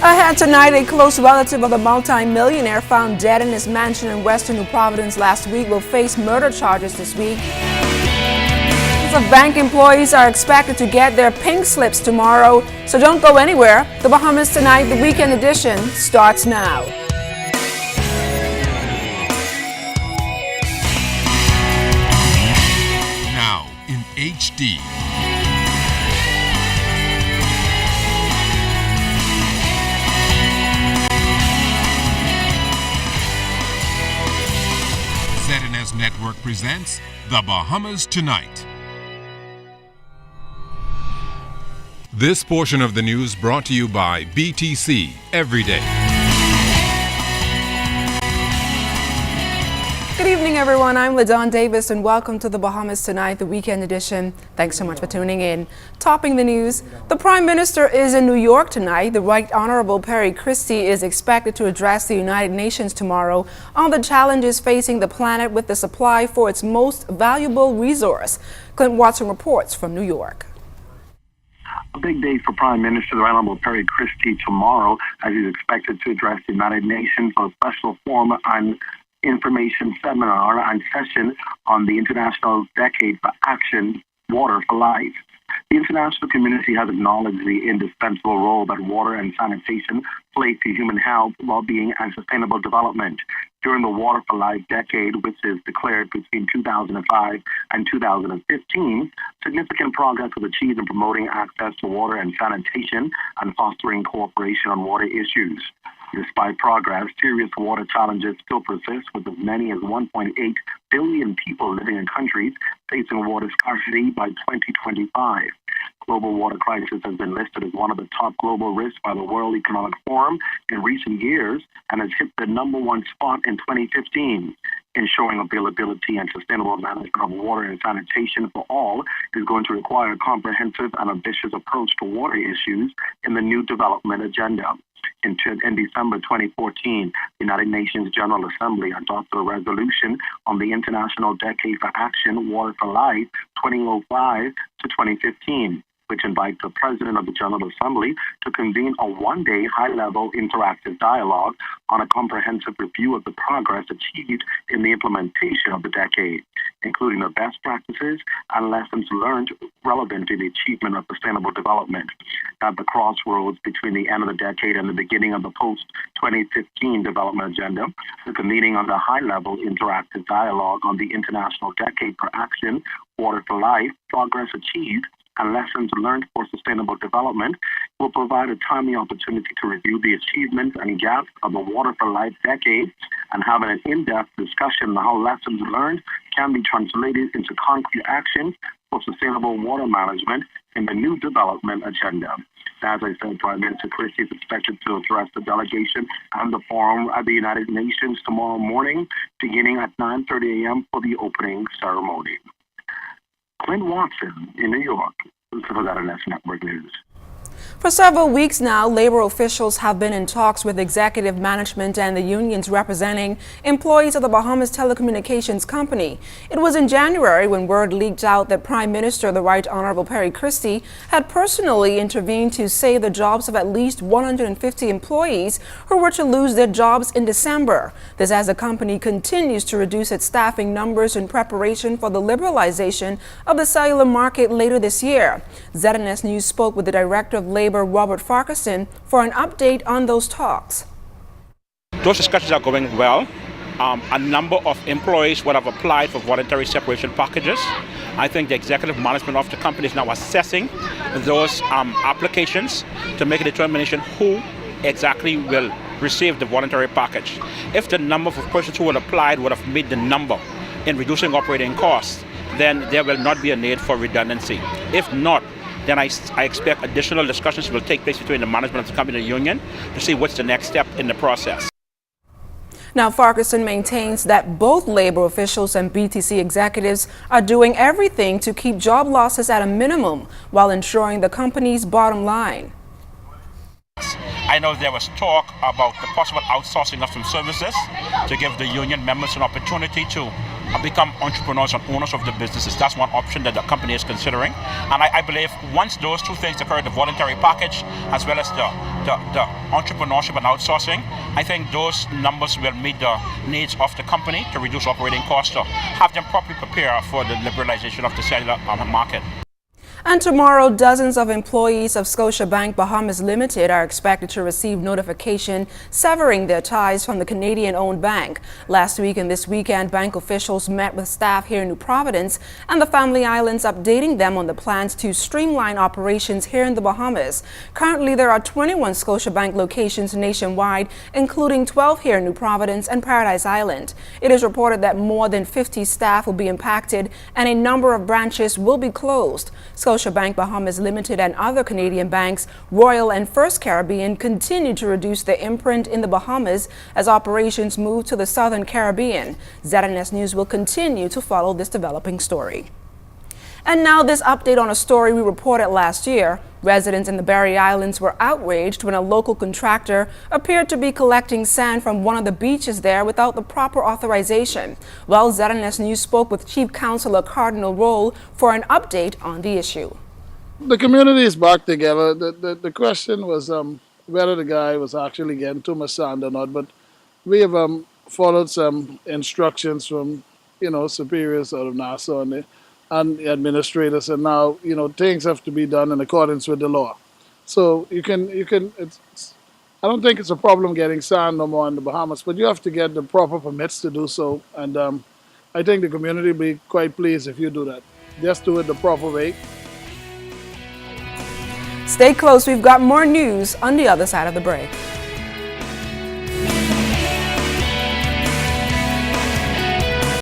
Ahead tonight, a close relative of the multi-millionaire found dead in his mansion in western New Providence last week will face murder charges this week. Of bank employees are expected to get their pink slips tomorrow, so don't go anywhere. The Bahamas Tonight, the weekend edition, starts now. Now in HD. ZNS Network presents The Bahamas Tonight. This portion of the news brought to you by BTC Everyday. Good evening, everyone. I'm LaDawn Davis, and welcome to the Bahamas Tonight, the weekend edition. Thanks so much for tuning in. Topping the news, the Prime Minister is in New York tonight. The Right Honorable Perry Christie is expected to address the United Nations tomorrow on the challenges facing the planet with the supply for its most valuable resource. Clint Watson reports from New York. A big day for Prime Minister the Right Honorable Perry Christie tomorrow, as he's expected to address the United Nations on a special forum on information seminar and session on the International Decade for Action, Water for Life. The international community has acknowledged the indispensable role that water and sanitation play to human health, well-being, and sustainable development. During the Water for Life decade, which is declared between 2005 and 2015, significant progress was achieved in promoting access to water and sanitation and fostering cooperation on water issues. Despite progress, serious water challenges still persist, with as many as 1.8 billion people living in countries facing water scarcity by 2025. Global water crisis has been listed as one of the top global risks by the World Economic Forum in recent years and has hit the #1 spot in 2015. Ensuring availability and sustainable management of water and sanitation for all is going to require a comprehensive and ambitious approach to water issues in the new development agenda. In December 2014, the United Nations General Assembly adopted a resolution on the International Decade for Action, Water for Life 2005 to 2015, which invites the President of the General Assembly to convene a one-day high-level interactive dialogue on a comprehensive review of the progress achieved in the implementation of the decade, including the best practices and lessons learned relevant to the achievement of sustainable development. At the crossroads between the end of the decade and the beginning of the post-2015 development agenda, the convening of the high-level interactive dialogue on the International Decade for Action, Water for Life, progress achieved, and lessons learned for sustainable development will provide a timely opportunity to review the achievements and gaps of the Water for Life decade and have an in-depth discussion on how lessons learned can be translated into concrete actions for sustainable water management in the new development agenda. As I said, Prime Minister Christie is expected to address the delegation and the forum at the United Nations tomorrow morning, beginning at 9:30 a.m. for the opening ceremony. Clint Watson in New York for ZNS Network News. For several weeks now, labor officials have been in talks with executive management and the unions representing employees of the Bahamas Telecommunications Company. It was in January when word leaked out that Prime Minister the Right Honorable Perry Christie had personally intervened to save the jobs of at least 150 employees who were to lose their jobs in December. This as the company continues to reduce its staffing numbers in preparation for the liberalization of the cellular market later this year. ZNS News spoke with the Director of Labor, Robert Farquharson, for an update on those talks. Those discussions are going well. A number of employees would have applied for voluntary separation packages. I think the executive management of the company is now assessing those applications to make a determination who exactly will receive the voluntary package. If the number of persons who would applied would have made the number in reducing operating costs, then there will not be a need for redundancy. If not, then I expect additional discussions will take place between the management of the company and the union to see what's the next step in the process. Now, Farquharson maintains that both labor officials and BTC executives are doing everything to keep job losses at a minimum while ensuring the company's bottom line. I know there was talk about the possible outsourcing of some services to give the union members an opportunity to become entrepreneurs and owners of the businesses. That's one option that the company is considering. And I believe once those two things occur, the voluntary package as well as the entrepreneurship and outsourcing, I think those numbers will meet the needs of the company to reduce operating costs, to have them properly prepare for the liberalization of the cellular market. And tomorrow, dozens of employees of Scotiabank Bahamas Limited are expected to receive notification severing their ties from the Canadian-owned bank. Last week and this weekend, bank officials met with staff here in New Providence and the Family Islands, updating them on the plans to streamline operations here in the Bahamas. Currently, there are 21 Scotiabank locations nationwide, including 12 here in New Providence and Paradise Island. It is reported that more than 50 staff will be impacted and a number of branches will be closed. Scotiabank Bahamas Limited and other Canadian banks, Royal and First Caribbean, continue to reduce their imprint in the Bahamas as operations move to the Southern Caribbean. ZNS News will continue to follow this developing story. And now this update on a story we reported last year. Residents in the Berry Islands were outraged when a local contractor appeared to be collecting sand from one of the beaches there without the proper authorization. Well, ZNS News spoke with Chief Councillor Cardinal Roll for an update on the issue. The community is back together. The question was whether the guy was actually getting too much sand or not, but we have followed some instructions from, superiors out of Nassau and the administrators, and now things have to be done in accordance with the law. So I don't think it's a problem getting sand no more in the Bahamas, but you have to get the proper permits to do so, and I think the community will be quite pleased if you do that. Just do it the proper way. Stay close, we've got more news on the other side of the break.